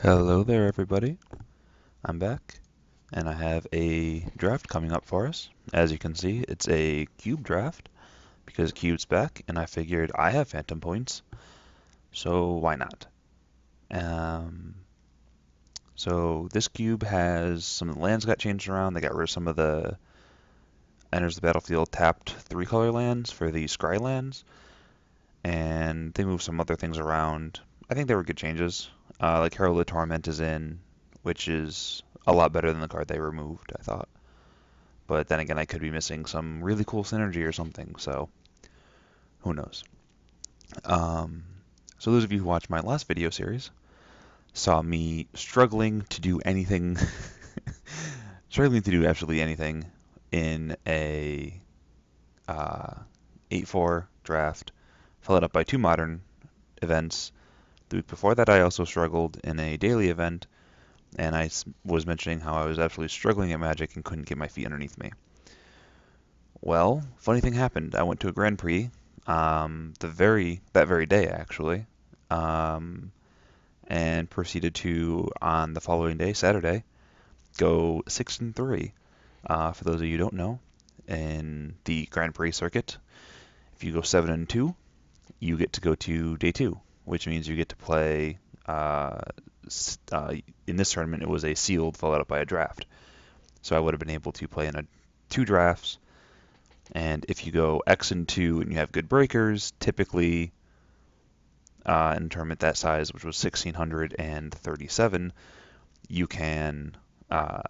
Hello there, everybody. I'm back, and I have a draft coming up for us. As you can see, it's a cube draft because cube's back, and I figured I have phantom points, so why not? Um, so this cube has some of the lands got changed around. They got rid of some of the enters the battlefield tapped three-color lands for the scry lands, and they moved some other things around. I think they were good changes. Like Herald of Torment is in, which is a lot better than the card they removed, I thought. But then again, I could be missing some really cool synergy or something, so who knows. Um, so those of you who watched my last video series saw me struggling to do anything, struggling to do absolutely anything in a 8-4 draft, followed up by two modern events. The week before that, I also struggled in a daily event, and I was mentioning how I was absolutely struggling at Magic and couldn't get my feet underneath me. Well, funny thing happened. I went to a Grand Prix, that very day actually, um, and proceeded to on the following day, Saturday, go 6-3. For those of you who don't know, in the Grand Prix circuit, if you go 7-2, you get to go to day two, which means you get to play. Uh, in this tournament, it was a sealed followed up by a draft, so I would have been able to play in two drafts. And if you go X and 2 and you have good breakers, typically in a tournament that size, which was 1637, you can uh,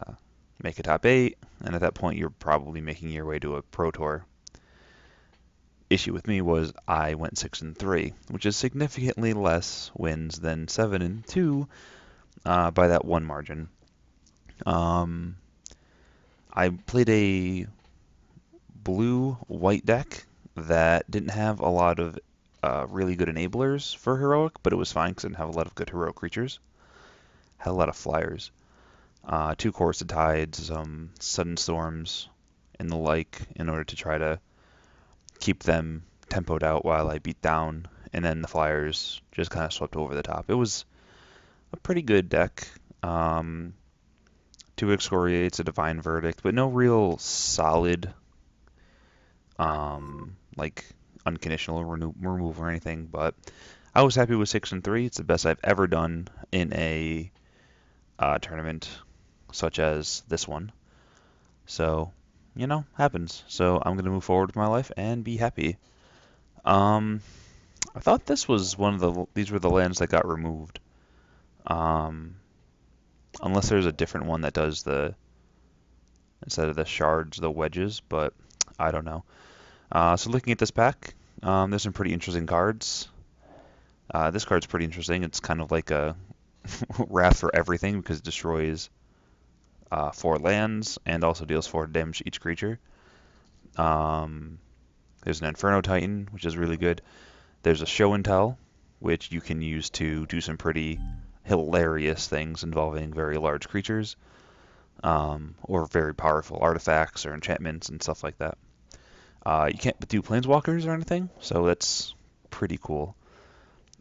make a top 8. And at that point, you're probably making your way to a Pro Tour. Issue with me was I went 6-3, which is significantly less wins than 7-2 by that one margin. Um, I played a blue-white deck that didn't have a lot of really good enablers for heroic, but it was fine because it didn't have a lot of good heroic creatures. Had a lot of flyers, two Chorus of Tides, Sudden Storms, and the like, in order to try to keep them tempoed out while I beat down, and then the flyers just kind of swept over the top. It was a pretty good deck. Two Excoriates, a Divine Verdict, but no real solid like unconditional removal or anything. But I was happy with 6-3. It's the best I've ever done in a tournament such as this one. So, happens. So I'm gonna move forward with my life and be happy. Um, I thought this was these were the lands that got removed. Um, unless there's a different one that does the instead of the shards, the wedges, but I don't know. So looking at this pack, there's some pretty interesting cards. This card's pretty interesting. It's kind of like a Wrath for everything because it destroys 4 lands and also deals 4 damage to each creature. Um, there's an Inferno Titan, which is really good. There's a Show and Tell, which you can use to do some pretty hilarious things involving very large creatures, or very powerful artifacts or enchantments and stuff like that. You can't do planeswalkers or anything, so that's pretty cool.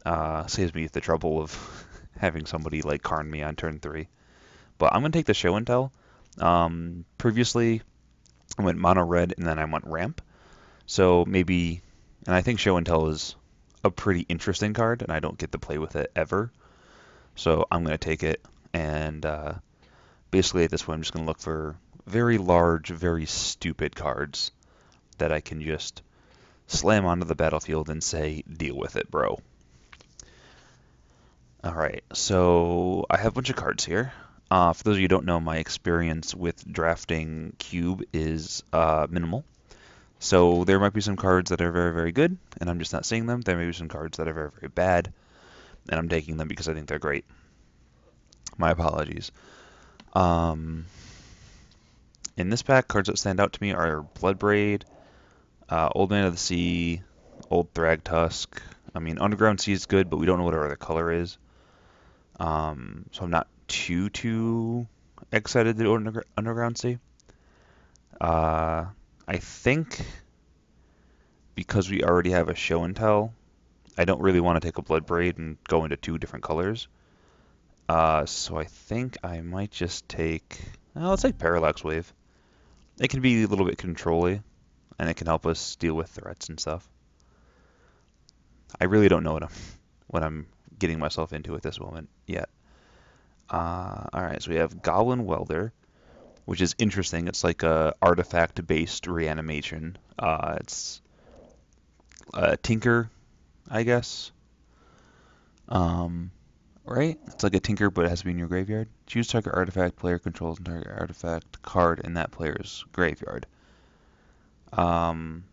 Saves me the trouble of having somebody like Karn me on turn 3. But I'm going to take the Show and Tell. Previously, I went mono red and then I went ramp. So maybe, and I think Show and Tell is a pretty interesting card, and I don't get to play with it ever. So I'm going to take it, and basically at this point, I'm just going to look for very large, very stupid cards that I can just slam onto the battlefield and say, deal with it, bro. All right, so I have a bunch of cards here. For those of you who don't know, my experience with drafting Cube is minimal. So there might be some cards that are very, very good, and I'm just not seeing them. There may be some cards that are very, very bad, and I'm taking them because I think they're great. My apologies. Um, in this pack, cards that stand out to me are Bloodbraid, Old Man of the Sea, Old Thragtusk. I mean, Underground Sea is good, but we don't know what our other color is. So I'm not too excited to do Underground Sea. I think because we already have a Show and Tell, I don't really want to take a Bloodbraid and go into 2 different colors. So I think I might just take. Let's take Parallax Wave. It can be a little bit controlly, and it can help us deal with threats and stuff. I really don't know what I'm getting myself into at this moment yet. All right, so we have Goblin Welder, which is interesting. It's like a artifact-based reanimation. It's Tinker, I guess. Um, right? It's like a Tinker, but it has to be in your graveyard. Choose target artifact player controls and target artifact card in that player's graveyard. Um,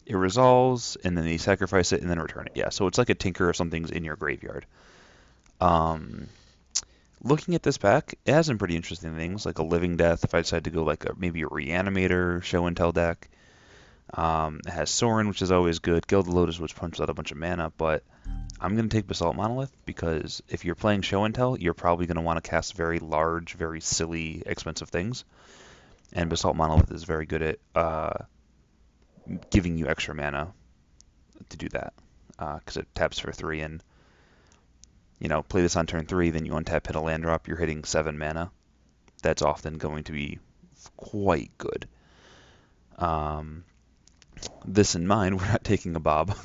it resolves, and then you sacrifice it and then return it. Yeah, so it's like a Tinker if something's in your graveyard. Um, Looking at this pack, it has some pretty interesting things, like a Living Death if I decide to go like maybe a Reanimator show and tell deck. It has Sorin, which is always good. Gilded Lotus, which pumps out a bunch of mana, but I'm going to take Basalt Monolith because if you're playing show and tell, you're probably going to want to cast very large, very silly, expensive things. And Basalt Monolith is very good at giving you extra mana to do that because it taps for 3 and play this on turn 3, then you untap, hit a land drop, you're hitting 7 mana. That's often going to be quite good. This in mind, we're not taking a Bob.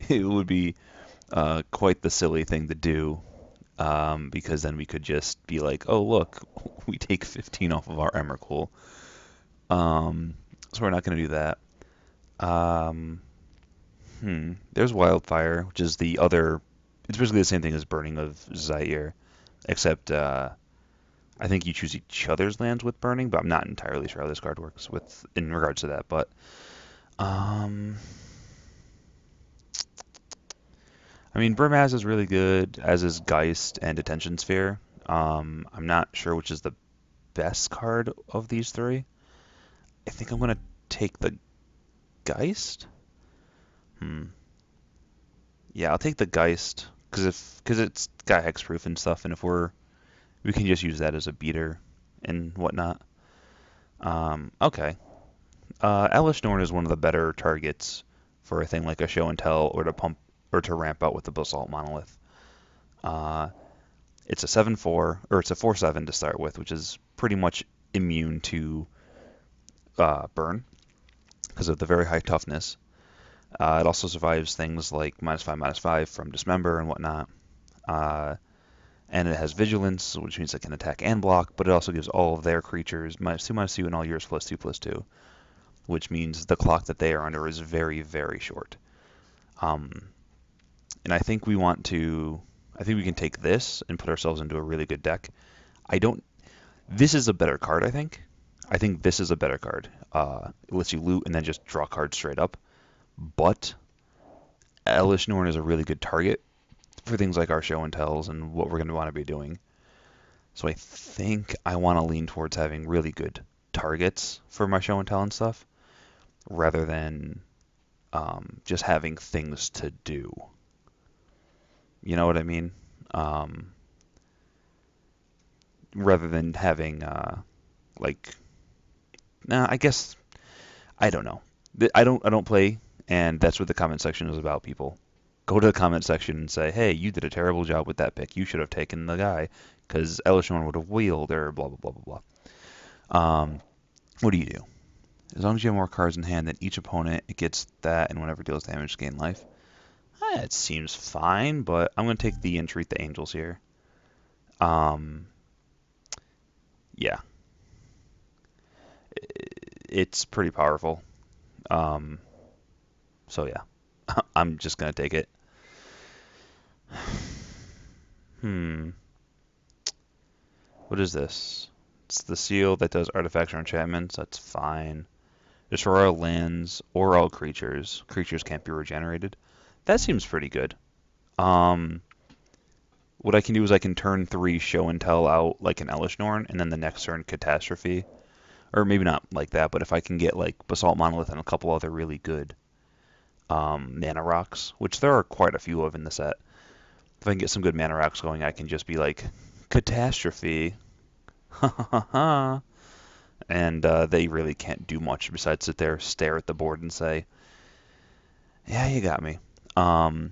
It would be quite the silly thing to do because then we could just be like, oh, look, we take 15 off of our Emrakul. So we're not going to do that. There's Wildfire, which is the other. It's basically the same thing as Burning of Zaire, except I think you choose each other's lands with Burning, but I'm not entirely sure how this card works in regards to that. But I mean, Burmaz is really good, as is Geist and Detention Sphere. I'm not sure which is the best card of these three. I think I'm going to take the Geist. Yeah, I'll take the Geist because it's got hexproof and stuff, and if we can just use that as a beater and whatnot. Okay. Elesh Norn is one of the better targets for a thing like a show and tell or to pump or to ramp out with the Basalt Monolith. It's a 7/4 or it's a 4/7 to start with, which is pretty much immune to burn because of the very high toughness. It also survives things like -5/-5 from Dismember and whatnot. And it has Vigilance, which means it can attack and block, but it also gives all of their creatures -2/-2 and all yours +2/+2, which means the clock that they are under is very, very short. And I think we can take this and put ourselves into a really good deck. This is a better card, I think. I think this is a better card. It lets you loot and then just draw cards straight up. But Elesh Norn is a really good target for things like our show and tells and what we're going to want to be doing. So I think I want to lean towards having really good targets for my show and tell and stuff, rather than just having things to do. You know what I mean? Rather than having I guess I don't know. I don't play, and that's what the comment section is about. People go to the comment section and say, "Hey, you did a terrible job with that pick. You should have taken the guy because Elesh Norn would have wheeled or blah blah blah blah blah." What do you do? As long as you have more cards in hand than each opponent, it gets that, and whenever it deals damage, gain life. It seems fine, but I'm going to take the Entreat the Angels here. Yeah. It's pretty powerful. So yeah, I'm just going to take it. What is this? It's the seal that does artifacts or enchantments. That's fine. Destroy all lands or all creatures. Creatures can't be regenerated. That seems pretty good. What I can do is I can turn 3 show and tell out like an Elesh Norn, and then the next turn Catastrophe. Or maybe not like that, but if I can get like Basalt Monolith and a couple other really good mana rocks, which there are quite a few of in the set. If I can get some good mana rocks going, I can just be like, Catastrophe. And they really can't do much besides sit there, stare at the board, and say, yeah, you got me. So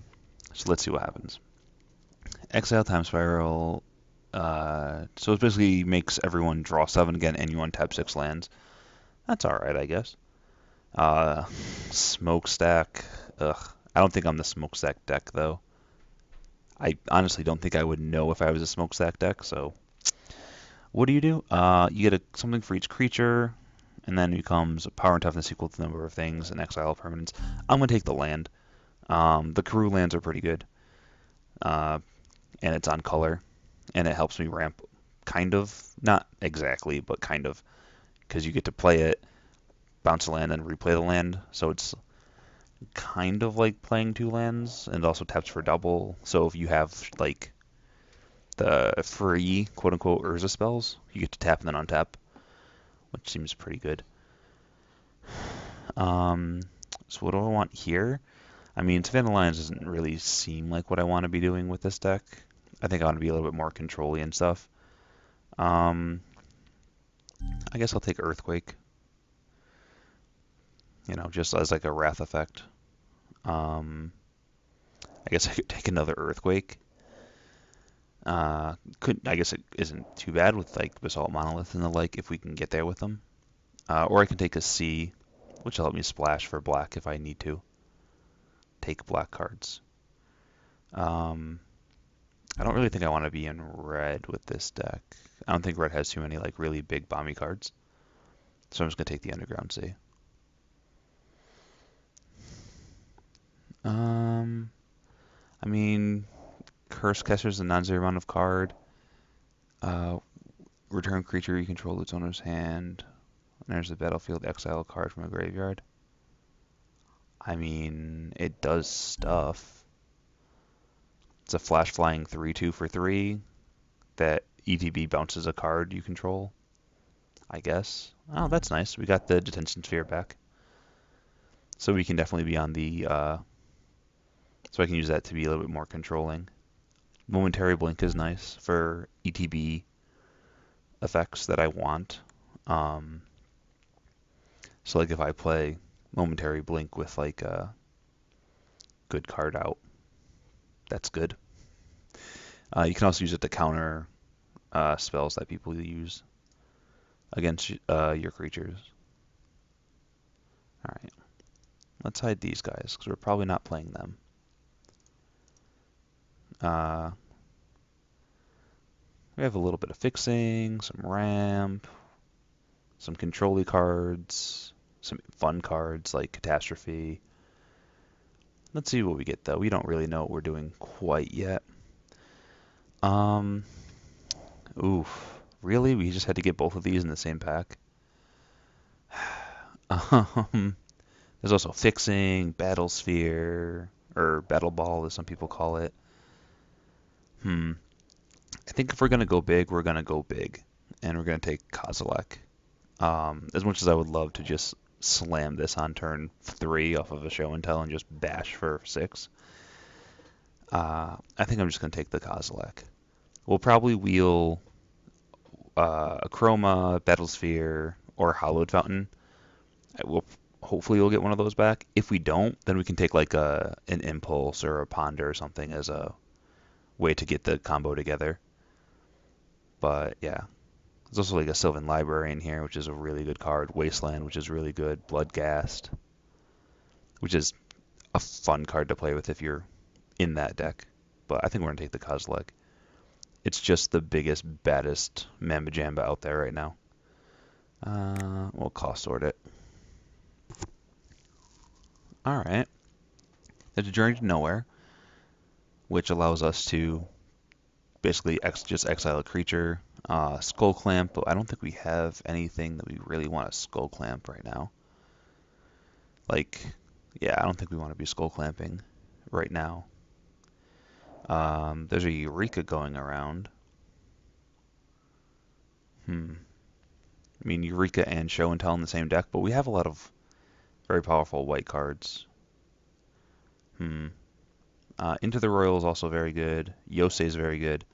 let's see what happens. Exile Time Spiral. So it basically makes everyone draw 7 again, and you untap 6 lands. That's alright, I guess. Uh, Smokestack. Ugh. I don't think I'm the Smokestack deck, though. I honestly don't think I would know if I was a Smokestack deck, so what do? You get something for each creature, and then it becomes a power and toughness equal to the number of things and exile permanents. I'm going to take the land. The Karoo lands are pretty good, uh, and it's on color, and it helps me ramp, kind of. Not exactly, but kind of, because you get to play it, bounce a land, and replay the land, so it's kind of like playing 2 lands, and it also taps for double. So if you have, like, the free quote-unquote Urza spells, you get to tap and then untap, which seems pretty good. Um, so what do I want here? I mean, Savannah Lions doesn't really seem like what I want to be doing with this deck. I think I want to be a little bit more control-y and stuff. Um, I guess I'll take Earthquake, just as like a Wrath effect. Um, I guess I could take another Earthquake. I guess it isn't too bad with like Basalt Monolith and the like if we can get there with them. Or I can take a C, which will help me splash for black if I need to. Take black cards. Um, I don't really think I want to be in red with this deck. I don't think red has too many like really big bomby cards. So I'm just gonna take the Underground Sea. Um, I mean, Curse Caster's a non-zero amount of card. Uh, Return creature you control to its owner's hand. Enters the battlefield, exile a card from a graveyard. I mean, it does stuff. It's a flash flying 3/2 for 3 that ETB bounces a card you control, I guess. Oh, that's nice. We got the Detention Sphere back. So we can definitely be on the, so I can use that to be a little bit more controlling. Momentary Blink is nice for ETB effects that I want. Um, so like if I play Momentary Blink with like a good card out, that's good. You can also use it to counter spells that people use against your creatures. Alright, let's hide these guys, because we're probably not playing them. We have a little bit of fixing, some ramp, some control-y cards, some fun cards like Catastrophe. Let's see what we get, though. We don't really know what we're doing quite yet. Oof. Really? We just had to get both of these in the same pack? There's also Fixing, Battle Sphere, or Battle Ball as some people call it. I think if we're going to go big, we're going to go big. And we're going to take Kozilek. As much as I would love to just slam this on turn 3 off of a show and tell and just bash for 6, I think I'm just going to take the Kozilek. We'll probably wheel a Chroma, Battlesphere, or Hallowed Fountain. Hopefully we'll get one of those back. If we don't, then we can take like an Impulse or a Ponder or something as a way to get the combo together. But yeah, there's also like a Sylvan Library in here, which is a really good card. Wasteland, which is really good. Bloodghast, which is a fun card to play with if you're in that deck. But I think we're going to take the Kozilek. It's just the biggest, baddest Mamba Jamba out there right now. We'll cost sort it. Alright. There's a Journey to Nowhere, which allows us to basically just exile a creature. Skull Clamp, but I don't think we have anything that we really want to Skull Clamp right now. Like, yeah, I don't think we want to be Skull Clamping right now. There's a Eureka going around. I mean, Eureka and Show and Tell in the same deck, but we have a lot of very powerful white cards. Into the Royal is also very good. Yosei is very good.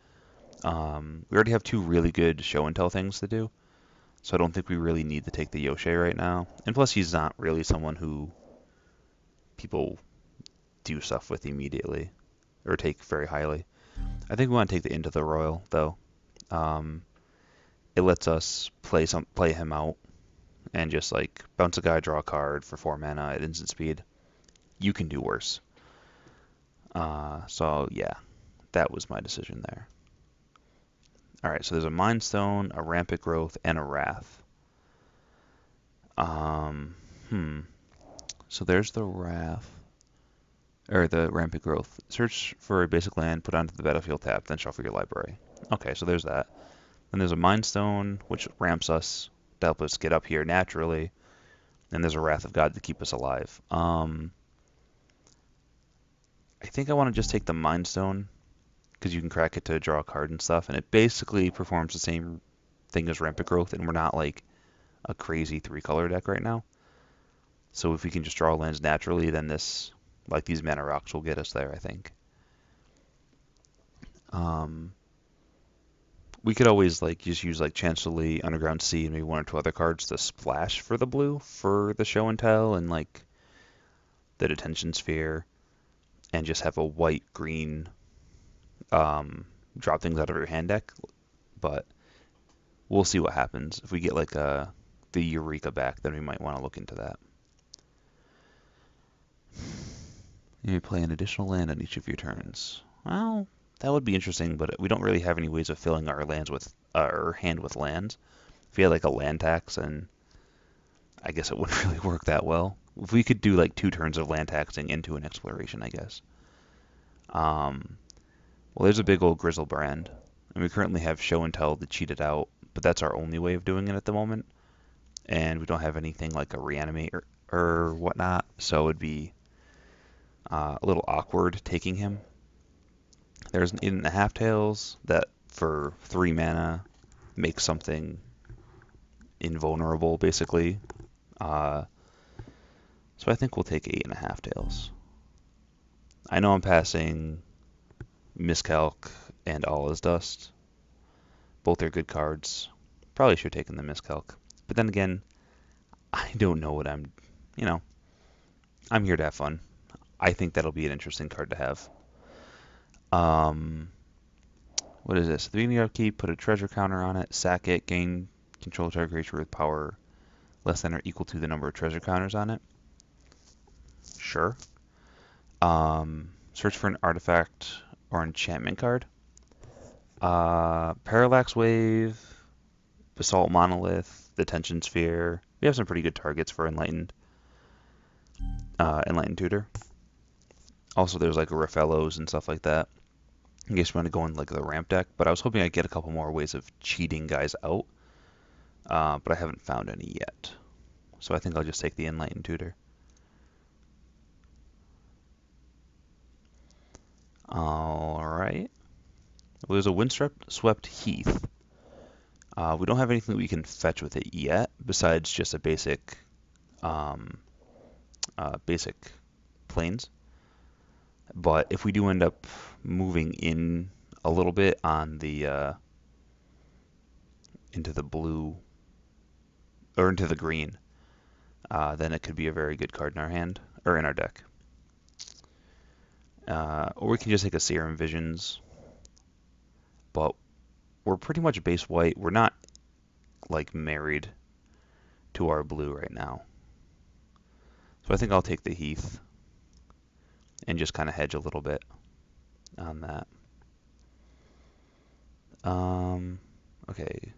We already have 2 really good Show and Tell things to do, so I don't think we really need to take the Yosei right now. And plus, he's not really someone who people do stuff with immediately or take very highly. I think we want to take the Into the Royal though. Um, it lets us play him out and just like bounce a guy, draw a card for 4 mana at instant speed. You can do worse. So yeah, that was my decision there. All right, so there's a Mind Stone, a Rampant Growth, and a Wrath. Um, hmm. So there's the Wrath, or the Rampant Growth. Search for a basic land, put onto the battlefield tab, then shuffle your library. Okay, so there's that. Then there's a Mind Stone, which ramps us to help us get up here naturally. And there's a Wrath of God to keep us alive. I think I want to just take the Mind Stone because you can crack it to draw a card and stuff, and it basically performs the same thing as Rampant Growth, and we're not like a crazy 3-color deck right now. So if we can just draw lands naturally, then like these mana rocks will get us there, I think. We could always like just use like Chancellery, Underground Sea, and maybe 1 or 2 other cards to splash for the blue for the show and tell and like the Detention Sphere, and just have a white-green drop things out of your hand deck. But we'll see what happens. If we get like the Eureka back, then we might want to look into that. You may play an additional land on each of your turns. Well, that would be interesting, but we don't really have any ways of filling our lands with our hand with lands. If we had like a land tax, and I guess it wouldn't really work that well. If we could do like 2 turns of land taxing into an exploration, I guess. Well, there's a big old Griselbrand, and we currently have Show and Tell to cheat it out, but that's our only way of doing it at the moment. And we don't have anything like a Reanimate or whatnot, so it would be a little awkward taking him. There's an 8.5 Tails that for 3 mana makes something invulnerable, basically. So I think we'll take 8.5 Tails. I know I'm passing Miscalc and All Is Dust. Both are good cards. Probably should have taken the Miscalc. But then again, I don't know what I'm here to have fun. I think that'll be an interesting card to have. What is this? 3 upkeep, put a treasure counter on it, sack it, gain control target creature with power less than or equal to the number of treasure counters on it. Sure. Search for an artifact or enchantment card. Parallax Wave, Basalt Monolith, Detention Sphere. We have some pretty good targets for Enlightened Tutor. Also, there's like a Rafellos and stuff like that. In case you want to go in like the ramp deck, but I was hoping I'd get a couple more ways of cheating guys out, but I haven't found any yet. So I think I'll just take the Enlightened Tutor. Alright. Well, there's a Windswept Heath. We don't have anything that we can fetch with it yet, besides just a basic plains. But if we do end up moving in a little bit on the into the blue or into the green, then it could be a very good card in our hand or in our deck. Or we can just take a Serum Visions, but we're pretty much base white. We're not like married to our blue right now. So I think I'll take the Heath and just kind of hedge a little bit on that. Okay.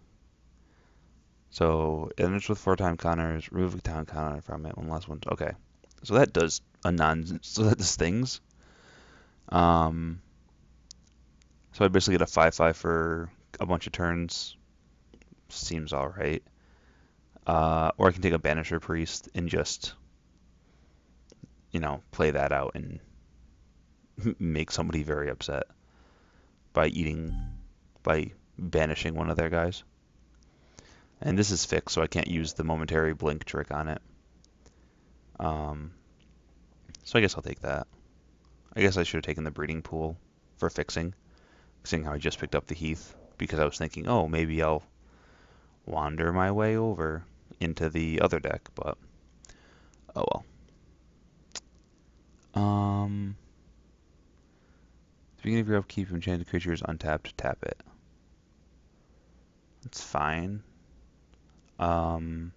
So it enters with 4-time counters, remove a town counter from it, 1 last one. Okay. So that does things. So I basically get a 5/5 for a bunch of turns. Seems alright. Or I can take a Banisher Priest and just, play that out and make somebody very upset by banishing one of their guys. And this is fixed, so I can't use the momentary blink trick on it. So I guess I'll take that. I guess I should have taken the Breeding Pool for fixing, seeing how I just picked up the Heath, because I was thinking, oh, maybe I'll wander my way over into the other deck, but oh well. beginning of your upkeep, enchanted creature is untapped, tap it. That's fine. Um,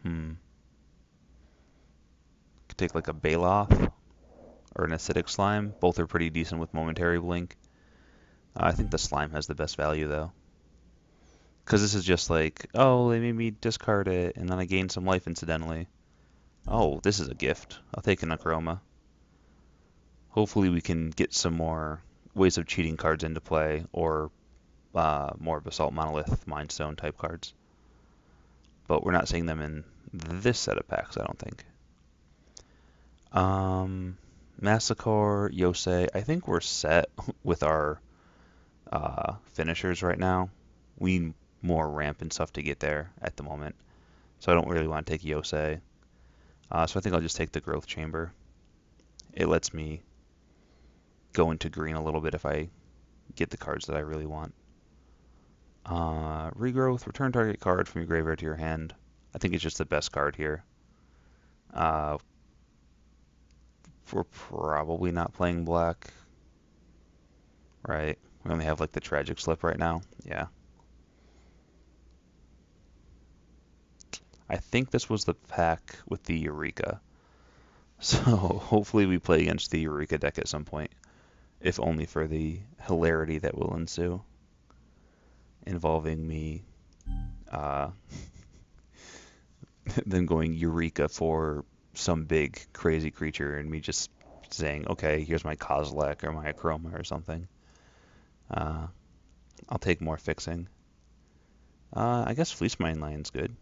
hmm. Could take like a Baloth or an Acidic Slime. Both are pretty decent with Momentary Blink. I think the Slime has the best value though. Because this is just like, oh, they made me discard it, and then I gain some life incidentally. Oh, this is a gift. I'll take an Akroma. Hopefully we can get some more ways of cheating cards into play, or more Basalt Monolith, Mind Stone type cards. But we're not seeing them in this set of packs, I don't think. Massacre, Yosei. I think we're set with our finishers right now. We need more ramp and stuff to get there at the moment. So I don't really want to take Yosei. So I think I'll just take the Growth Chamber. It lets me go into green a little bit if I get the cards that I really want. Regrowth, return target card from your graveyard to your hand. I think it's just the best card here. We're probably not playing black, right? We only have like the Tragic Slip right now. Yeah. I think this was the pack with the Eureka. So hopefully we play against the Eureka deck at some point, if only for the hilarity that will ensue, involving me then going Eureka for some big crazy creature and me just saying, okay, here's my Kozilek or my Akroma or something. I'll take more fixing. I guess Fleece Mine Lion's good.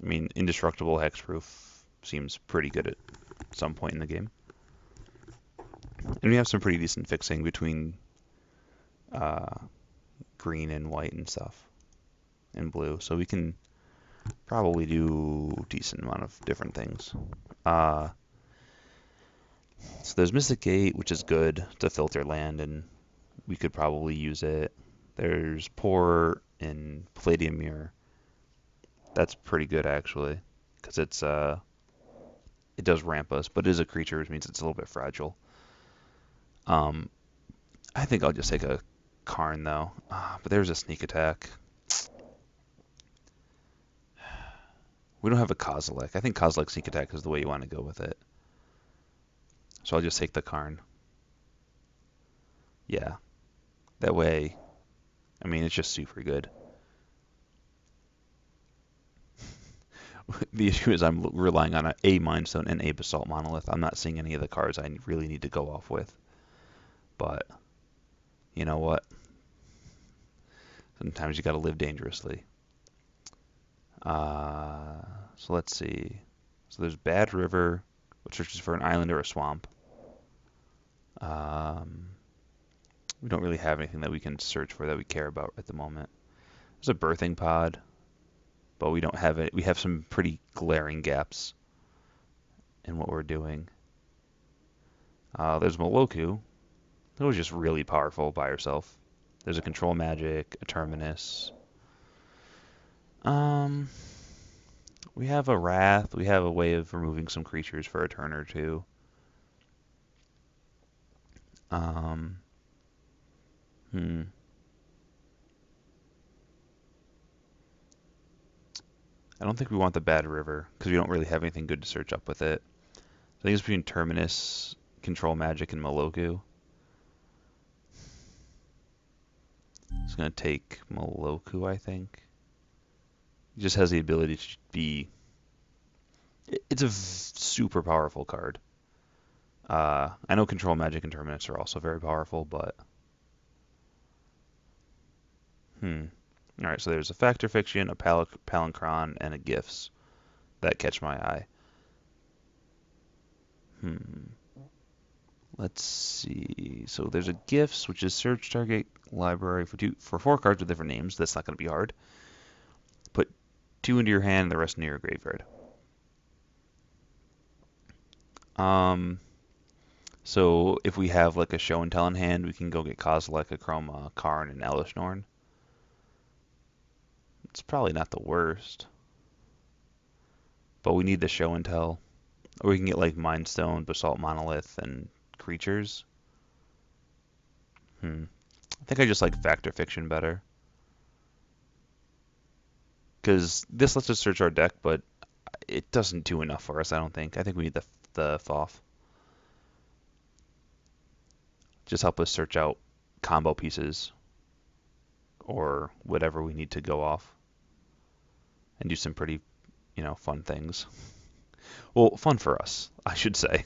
I mean, Indestructible Hexproof seems pretty good at some point in the game. And we have some pretty decent fixing between green and white and stuff, and blue. So we can probably do a decent amount of different things. So there's Mystic Gate, which is good to filter land, and we could probably use it. There's Port and Palladium Mirror. That's pretty good actually, because it does ramp us, but it is a creature, which means it's a little bit fragile. I think I'll just take a Karn though. But there's a sneak attack. We don't have a Kozilek. I think Kozilek sneak attack is the way you want to go with it. So I'll just take the Karn. Yeah. That way, I mean, it's just super good. The issue is I'm relying on a Mind Stone and a Basalt Monolith. I'm not seeing any of the cards I really need to go off with. But, you know what? Sometimes you got to live dangerously. So let's see. So there's Bad River, which searches for an island or a swamp. We don't really have anything that we can search for that we care about at the moment. There's a Birthing Pod, but we don't have it. We have some pretty glaring gaps in what we're doing. There's Moloku. That was just really powerful by herself. There's a Control Magic, a Terminus. We have a Wrath. We have a way of removing some creatures for a turn or two. I don't think we want the Bad River, because we don't really have anything good to search up with it. I think it's between Terminus, Control Magic, and Moloku. It's going to take Moloku, I think. It just has the ability to be... It's a super powerful card. I know Control Magic and Terminus are also very powerful, but... Alright, so there's a Factor Fiction, a Palinchron, and a Gifts that catch my eye. Let's see. So there's a Gifts, which is search target library for 4 cards with different names. That's not going to be hard. Put 2 into your hand and the rest into your graveyard. So if we have like a Show and Tell in hand, we can go get Kozilek, Akroma, Karn, and Elesh Norn. It's probably not the worst, but we need the Show and Tell. Or we can get like Mind Stone, Basalt Monolith, and creatures. I think I just like Fact or Fiction better. Because this lets us search our deck, but it doesn't do enough for us, I don't think. I think we need the Thoth. Just help us search out combo pieces or whatever we need to go off and do some pretty, fun things. Well, fun for us, I should say.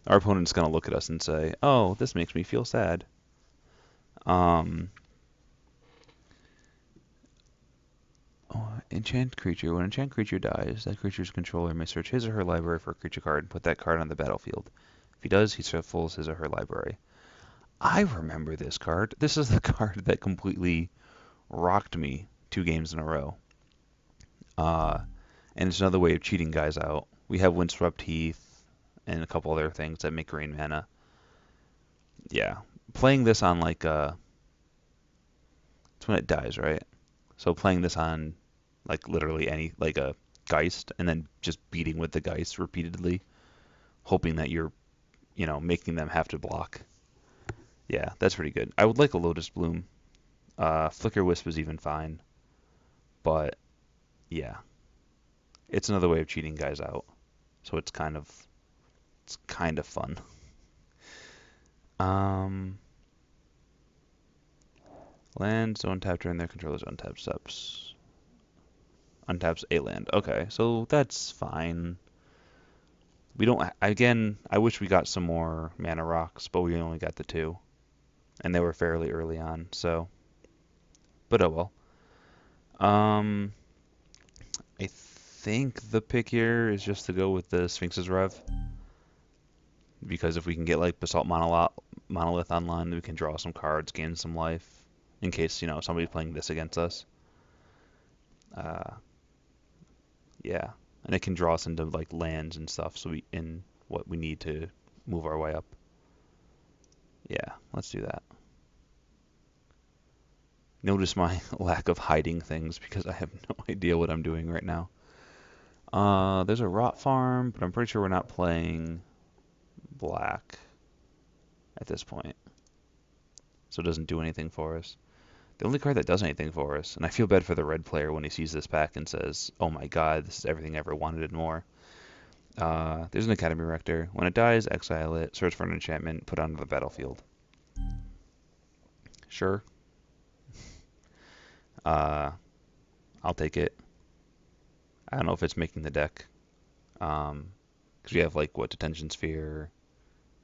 Our opponent's going to look at us and say, oh, this makes me feel sad. Um, enchant creature. When an enchant creature dies, that creature's controller may search his or her library for a creature card and put that card on the battlefield. If he does, he shuffles his or her library. I remember this card. This is the card that completely rocked me 2 games in a row. And it's another way of cheating guys out. We have Windswept Heath and a couple other things that make green mana. Yeah, playing this on it's when it dies, right? So playing this on like literally like a Geist and then just beating with the Geist repeatedly, hoping that you're, making them have to block. Yeah, that's pretty good. I would like a Lotus Bloom. Flicker Wisp is even fine, but yeah, it's another way of cheating guys out. So it's kind of fun. Um, Lands don't tap during their controller's untap steps. Untaps a land. Okay, so that's fine. We don't. Again, I wish we got some more mana rocks, but we only got the 2, and they were fairly early on. So, but oh well. Um, I think the pick here is just to go with the Sphinx's Rev, because if we can get like Basalt Monolith online, we can draw some cards, gain some life, in case somebody's playing this against us. Yeah, and it can draw us into like lands and stuff, so we in what we need to move our way up. Yeah, let's do that. Notice my lack of hiding things because I have no idea what I'm doing right now. There's a Rot Farm, but I'm pretty sure we're not playing black at this point, so it doesn't do anything for us. The only card that does anything for us, and I feel bad for the red player when he sees this pack and says, oh my god, this is everything I ever wanted and more. There's an Academy Rector. When it dies, exile it, search for an enchantment, put it onto the battlefield. Sure. I'll take it. I don't know if it's making the deck. Because we have like what, Detention Sphere,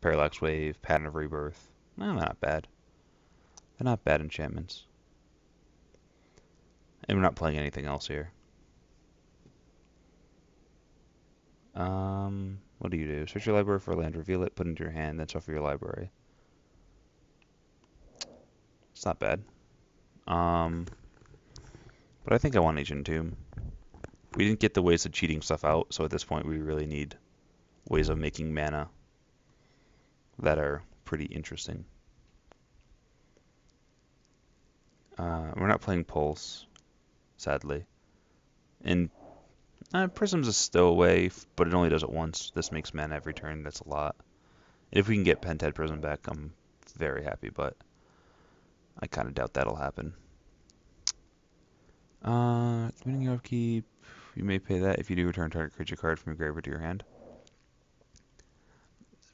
Parallax Wave, Pattern of Rebirth. No, they're not bad. They're not bad enchantments. And we're not playing anything else here. What do you do? Search your library for a land, reveal it, put it into your hand, then shuffle your library. It's not bad. But I think I want Ancient Tomb. We didn't get the ways of cheating stuff out, so at this point we really need ways of making mana that are pretty interesting. We're not playing Pulse, sadly. And Prism's a stowaway, but it only does it once. This makes mana every turn. That's a lot. If we can get Pentad Prism back, I'm very happy, but I kind of doubt that'll happen. Winning your upkeep, you may pay that. If you do, return target creature card from your graveyard to your hand.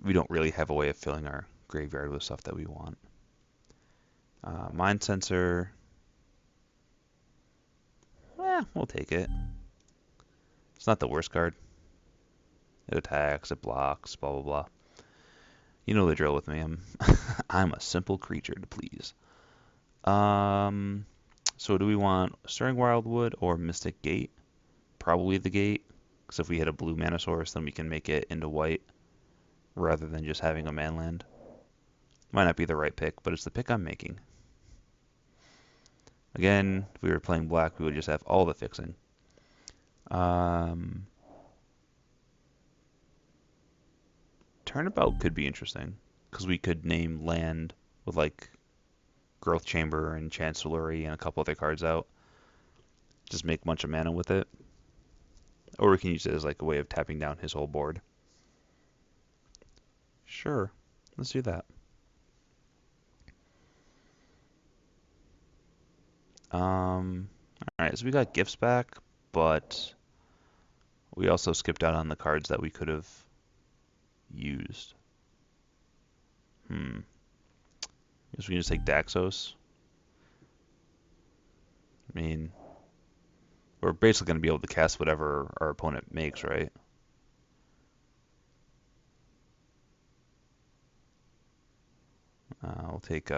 We don't really have a way of filling our graveyard with stuff that we want. Mind Sensor. We'll take it. It's not the worst card. It attacks, it blocks, blah blah blah. You know the drill with me. I'm a simple creature to please. So do we want Stirring Wildwood or Mystic Gate? Probably the Gate, because if we hit a blue mana source, then we can make it into white, rather than just having a manland. Might not be the right pick, but it's the pick I'm making. Again, if we were playing black, we would just have all the fixing. Turnabout could be interesting, because we could name land with like Growth Chamber and Chancellery and a couple other cards out. Just make a bunch of mana with it. Or we can use it as like a way of tapping down his whole board. Sure, let's do that. Alright, so we got gifts back, but we also skipped out on the cards that we could have used. Guess we can just take Daxos. I mean, we're basically going to be able to cast whatever our opponent makes, right? We'll take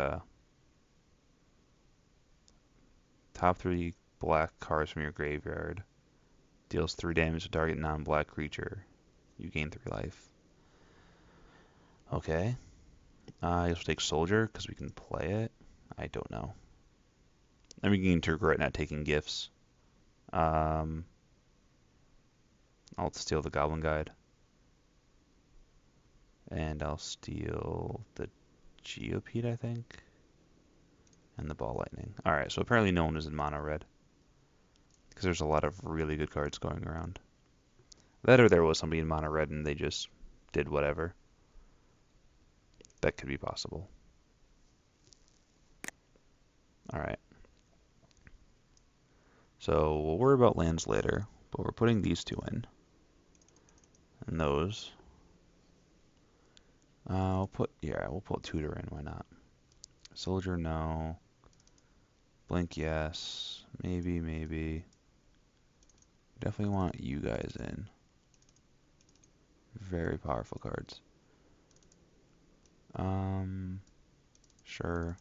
top 3 black cards from your graveyard. Deals 3 damage to target non-black creature. You gain 3 life. Okay. I guess we'll take Soldier because we can play it. I don't know. I'm beginning to regret not taking gifts. I'll steal the Goblin Guide. And I'll steal the Geopede, I think. And the Ball Lightning. Alright, so apparently no one is in mono red. Because there's a lot of really good cards going around. That or there was somebody in mono red and they just did whatever. That could be possible. Alright. So we'll worry about lands later, but we're putting these 2 in. And those. We'll put Tutor in, why not? Soldier, no. Blink, yes. Maybe. Definitely want you guys in. Very powerful cards. Sure.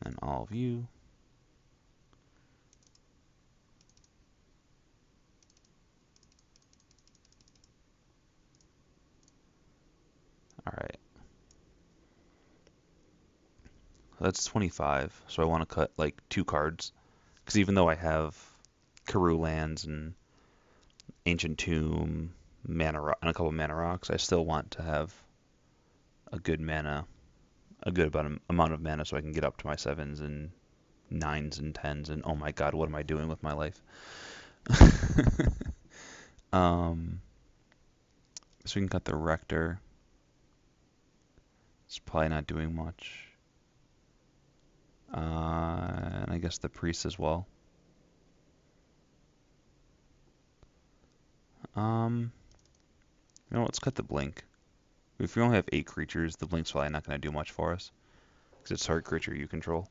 And all of you. Alright. That's 25, so I want to cut like 2 cards. Because even though I have Karoo lands and Ancient Tomb, Mana Rock, and a couple Mana Rocks, I still want to have a good amount of mana so I can get up to my 7s and 9s and 10s and oh my god, what am I doing with my life? So we can cut the Rector. It's probably not doing much. And I guess the Priest as well. Let's cut the Blink. If we only have 8 creatures, the Blink's probably not going to do much for us. Because it's target creature you control.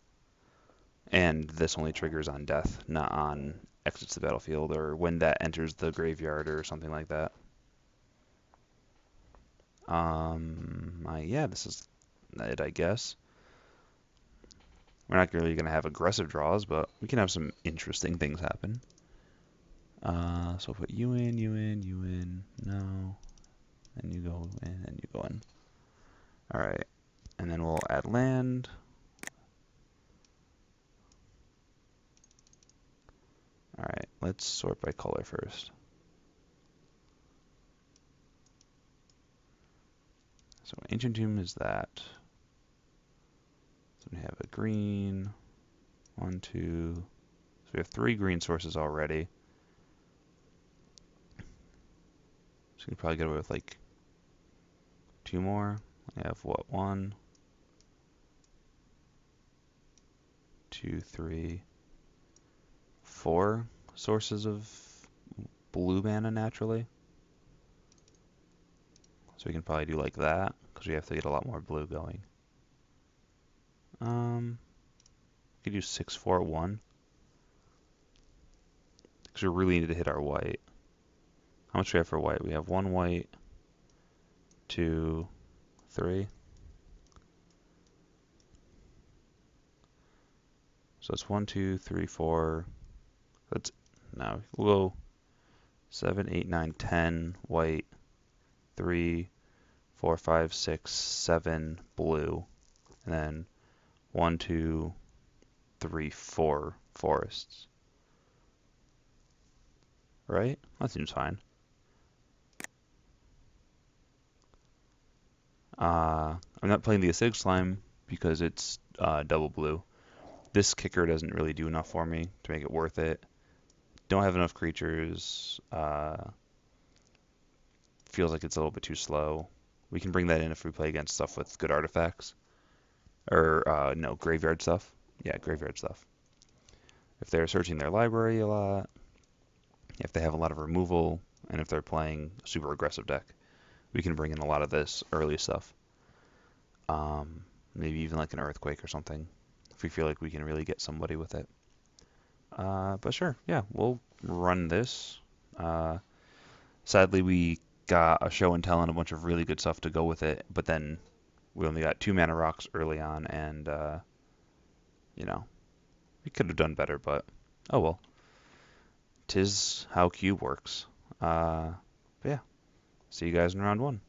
And this only triggers on death, not on exits the battlefield or when that enters the graveyard or something like that. Yeah, this is it, I guess. We're not really going to have aggressive draws, but we can have some interesting things happen. So I'll put you in, no. And you go in, and you go in. Alright, and then we'll add land. Alright, let's sort by color first. So Ancient Tomb is that. So we have a green, 1, 2. So we have 3 green sources already. So we can probably get away with like 2 more. I have what, 1, 2, 3, 4 sources of blue mana naturally. So we can probably do like that, because we have to get a lot more blue going. We could do 6, 4, 1. Because we really need to hit our white. How much do we have for white? We have 1 white, 2, 3. So it's 1, 2, 3, 4. That's now we'll go 7, 8, 9, 10 white, 3, 4, 5, 6, 7 blue, and then 1, 2, 3, 4 forests. Right? That seems fine. I'm not playing the Acidic Slime because it's double blue. This kicker doesn't really do enough for me to make it worth it. don't have enough creatures. Feels like it's a little bit too slow. We can bring that in if we play against stuff with good artifacts. Or, no, graveyard stuff. Yeah, graveyard stuff. If they're searching their library a lot, if they have a lot of removal, and if they're playing a super aggressive deck, we can bring in a lot of this early stuff. Maybe even like an Earthquake or something, if we feel like we can really get somebody with it. But sure, yeah, we'll run this. Uh, Sadly, we got a show and tell and a bunch of really good stuff to go with it, but then we only got 2 mana rocks early on, and you know, we could have done better, but oh well. 'Tis how Cube works. But yeah, see you guys in round 1.